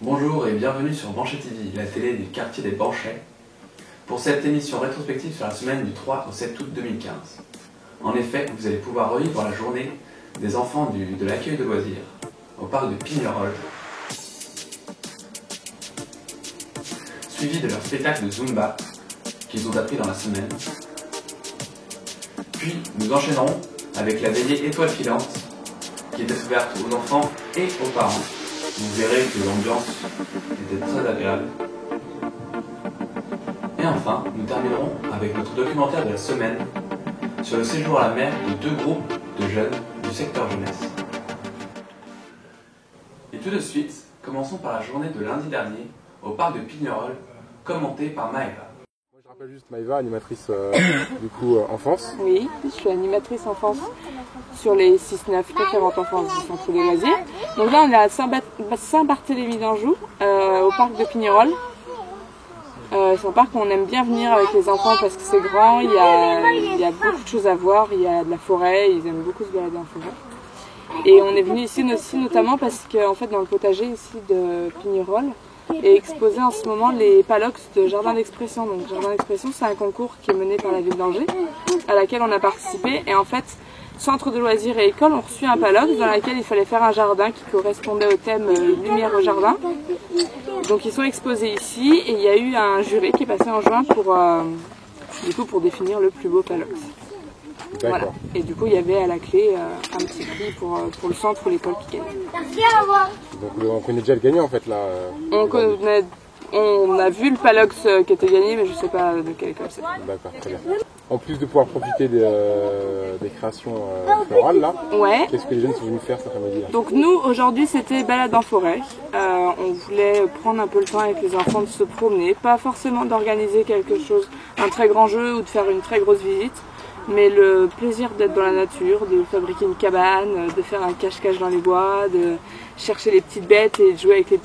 Bonjour et bienvenue sur Banchet TV, la télé du quartier des Banchets, pour cette émission rétrospective sur la semaine du 3 au 7 août 2015. En effet, vous allez pouvoir revivre la journée des enfants de l'accueil de loisirs au parc de Pignerol, suivi de leur spectacle de Zumba qu'ils ont appris dans la semaine. Puis nous enchaînerons avec la veillée étoile filante qui était ouverte aux enfants et aux parents. Vous verrez que l'ambiance était très agréable. Et enfin, nous terminerons avec notre documentaire de la semaine sur le séjour à la mer de deux groupes de jeunes du secteur jeunesse. Et tout de suite, commençons par la journée de lundi dernier au parc de Pignerol, commentée par Maëva. Moi je rappelle juste Maëva, animatrice du coup enfance. Oui, je suis animatrice enfance sur les 6-9 référentes enfance du centre des loisirs. Donc là on est à Saint-Barthélemy d'Anjou, au parc de Pignerol. C'est un parc où on aime bien venir avec les enfants parce que c'est grand, il y a beaucoup de choses à voir, il y a de la forêt, ils aiment beaucoup se balader en forêt. Et on est venu ici aussi notamment parce que en fait, dans le potager ici de Pignerol est exposé en ce moment les palox de Jardin d'Expression. Donc Jardin d'Expression, c'est un concours qui est mené par la ville d'Angers, à laquelle on a participé. Et en fait, centre de loisirs et école ont reçu un palox dans lequel il fallait faire un jardin qui correspondait au thème Lumière au jardin. Donc ils sont exposés ici et il y a eu un jury qui est passé en juin pour définir le plus beau palox. Voilà. Et du coup il y avait à la clé un petit prix pour le centre ou l'école qui gagne. Donc on connaît déjà le gagnant en fait là. On a vu le palox qui était gagné mais je sais pas de quelle école c'est. D'accord, très bien. En plus de pouvoir profiter des créations florales là, ouais. Qu'est-ce que les jeunes sont venus faire cet après-midi là? Donc nous aujourd'hui c'était balade en forêt. On voulait prendre un peu le temps avec les enfants de se promener, pas forcément d'organiser quelque chose, un très grand jeu ou de faire une très grosse visite, mais le plaisir d'être dans la nature, de fabriquer une cabane, de faire un cache-cache dans les bois, de chercher les petites bêtes et de jouer avec les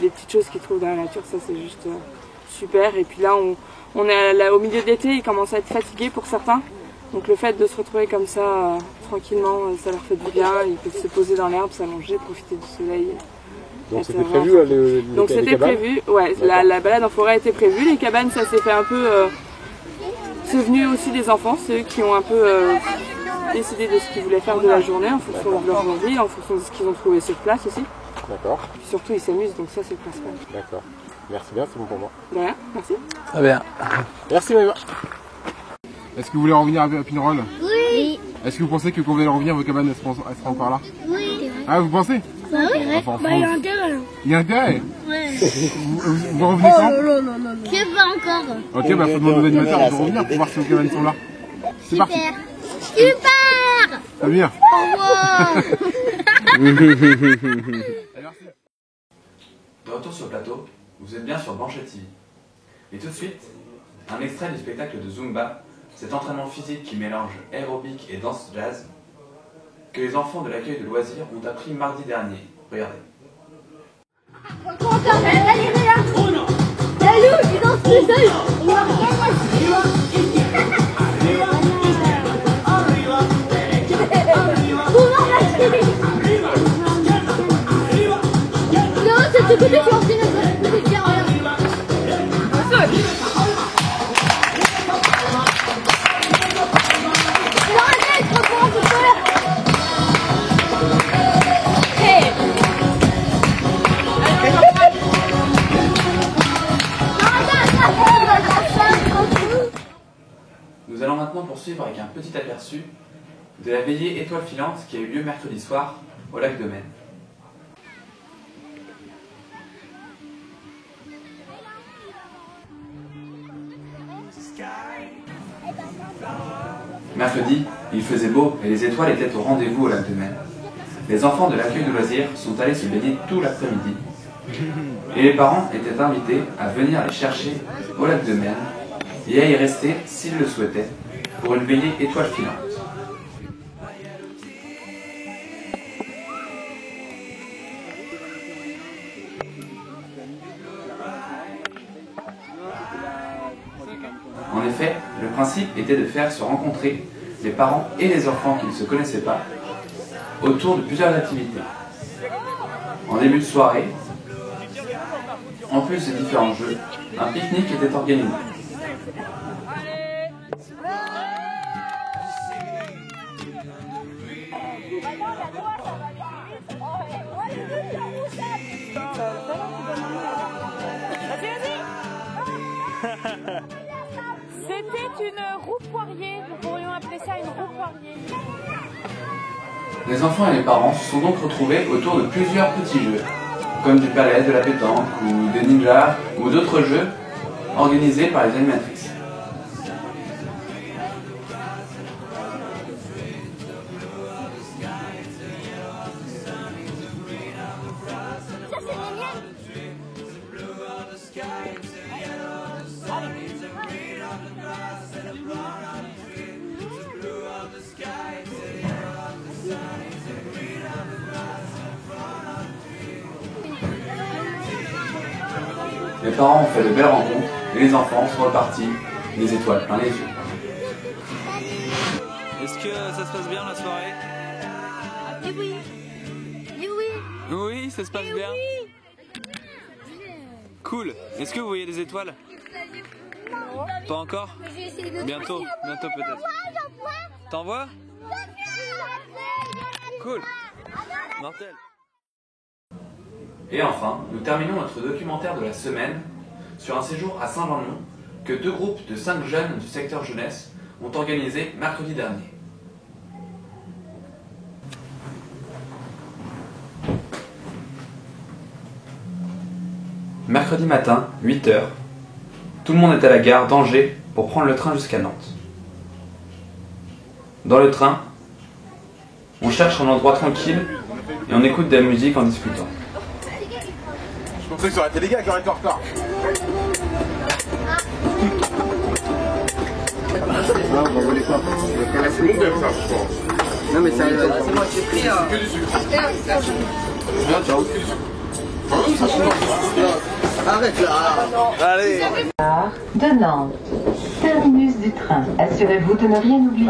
petites choses qu'ils trouvent dans la nature, ça c'est juste super. Et puis là on est là, au milieu de l'été, ils commencent à être fatigués pour certains. Donc le fait de se retrouver comme ça, tranquillement, ça leur fait du bien. Ils peuvent se poser dans l'herbe, s'allonger, profiter du soleil. Donc c'était prévu là, donc c'était prévu, ouais, la balade en forêt était prévue. Les cabanes, ça s'est fait un peu... c'est venu aussi des enfants, c'est eux qui ont un peu décidé de ce qu'ils voulaient faire de la journée, en fonction de leur envie, en fonction de ce qu'ils ont trouvé sur place aussi. D'accord. Puis surtout ils s'amusent, donc ça c'est le principal. D'accord. Merci bien, c'est bon pour moi. De rien, merci. Très bien. Merci Maëva. Est-ce que vous voulez revenir à Pignerol? Oui. Est-ce que vous pensez que quand vous allez revenir, vos cabanes elles seront encore là? Oui. Ah, vous pensez? Bah oui. Enfin, Bah il y a intérêt. Il y a intérêt? Ouais. Vous revenez quand? Non. C'est pas encore. Ok, bah faut demander aux animateurs de revenir pour voir si vos cabanes sont là. C'est parti. Super. Ça veut dire? Au revoir. Merci. De retour sur le plateau, vous êtes bien sur Banchet TV. Et tout de suite, un extrait du spectacle de Zumba, cet entraînement physique qui mélange aérobic et danse jazz, que les enfants de l'accueil de loisirs ont appris mardi dernier. Regardez. Nous allons maintenant poursuivre avec un petit aperçu de la veillée étoile filante qui a eu lieu mercredi soir au lac de Maine. Mercredi, il faisait beau et les étoiles étaient au rendez-vous au lac de Maine. Les enfants de l'accueil de loisirs sont allés se baigner tout l'après-midi. Et les parents étaient invités à venir les chercher au lac de Maine et à y rester s'ils le souhaitaient pour une veillée étoile filante. En effet, le principe était de faire se rencontrer les parents et les enfants qui ne se connaissaient pas autour de plusieurs activités. En début de soirée, en plus des différents jeux, un pique-nique était organisé. C'était une roue poirier, nous pourrions appeler ça une roue poirier. Les enfants et les parents se sont donc retrouvés autour de plusieurs petits jeux, comme du palais, de la pétanque, ou des ninjas, ou d'autres jeux organisés par les animatrices. Les parents ont fait de belles rencontres et les enfants sont repartis, les étoiles plein les yeux. Est-ce que ça se passe bien la soirée? Et oui. Et oui. Oui, ça se passe bien. Cool. Est-ce que vous voyez des étoiles? Pas encore? Bientôt peut-être. T'en vois? Cool. Mortel. Et enfin, nous terminons notre documentaire de la semaine sur un séjour à Saint-Jean-de-Mont que deux groupes de 5 jeunes du secteur jeunesse ont organisé mercredi dernier. Mercredi matin, 8 h, tout le monde est à la gare d'Angers pour prendre le train jusqu'à Nantes. Dans le train, on cherche un endroit tranquille et on écoute de la musique en discutant. Je pensais que ça aurait été les gars qui auraient été en retard. Non, on va voler quoi? C'est bon même ça, je pense. Non mais ça, c'est moi qui ai pris. Que du sucre. Bien, ciao. Arrête là. Allez. De Nantes. Terminus du train. Assurez-vous de ne rien oublier.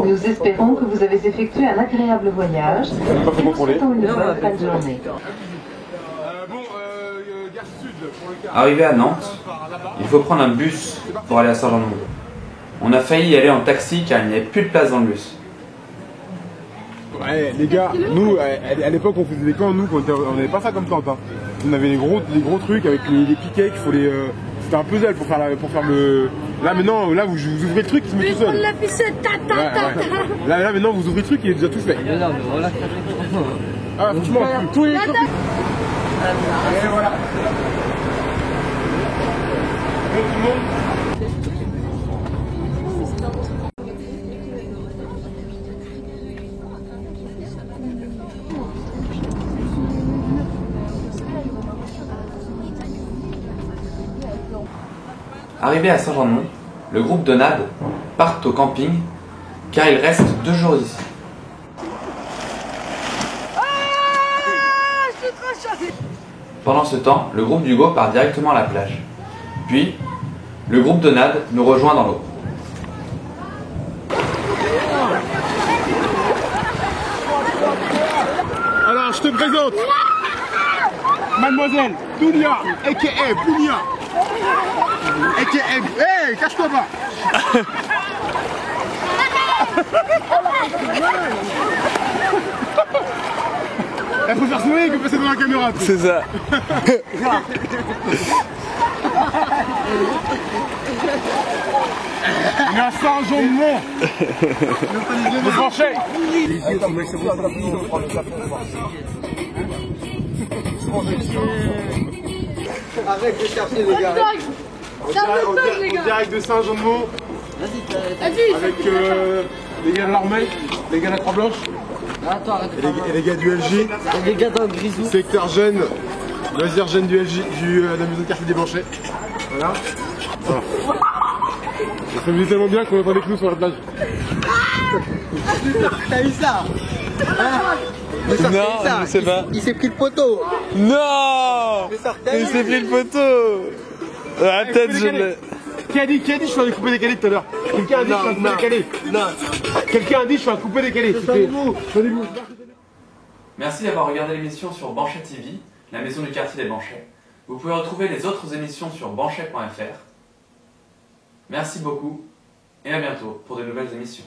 Nous espérons que vous avez effectué un agréable voyage et nous souhaitons une bonne fin de journée. Arrivé à Nantes, il faut prendre un bus pour aller à Saint-Jean-de-Mont. On a failli y aller en taxi car il n'y avait plus de place dans le bus. Ouais, les gars, nous, à l'époque, on faisait des camps, nous, on n'avait pas ça comme tente. Hein. On avait les gros trucs avec les piquets qu'il faut les. C'était un puzzle pour faire le. Là maintenant, là vous ouvrez le truc, il se met tout seul. La ficelle, Là maintenant, vous ouvrez le truc, il est déjà tout fait. Non, mais voilà. Ah, franchement, tous les. Et voilà. Tout le monde. Arrivé à Saint-Jean-de-Mont, le groupe de NAD part au camping car il reste 2 jours ici. Pendant ce temps, le groupe d'Hugo part directement à la plage. Puis, le groupe de NAD nous rejoint dans l'eau. Alors, je te présente Mademoiselle Dounia, a.k.a. Bounia, a.k.a. Hey, cache-toi pas. Elle faut faire sourire que passer dans la caméra. C'est ça. On est à Saint-Jean-de-Mont. Le Blanchet. Arrête de chercher les gars. En direct de Saint-Jean-de-Mont. Avec les gars de l'armée, les gars de la Croix-Blanche. Attends, arrête. Et les gars du LG. Les gars dans le grisou. Secteur jeune, loisir jeune du LG, de la maison de quartier des Blanchet. Voilà. On fait tellement bien qu'on est avec nous sur la plage. T'as eu ça? Non, je sais pas. Il s'est pris le poteau. Non. Il s'est pris le poteau. La tête, je l'ai. Qui a dit je fais un coupé décalé tout à l'heure? Quelqu'un a dit je fais un coupé décalé? Non. Quelqu'un a dit je fais un coupé décalé? Merci d'avoir regardé l'émission sur Blanchet TV, la maison du quartier des Blanchets. Vous pouvez retrouver les autres émissions sur banchet.fr. Merci beaucoup et à bientôt pour de nouvelles émissions.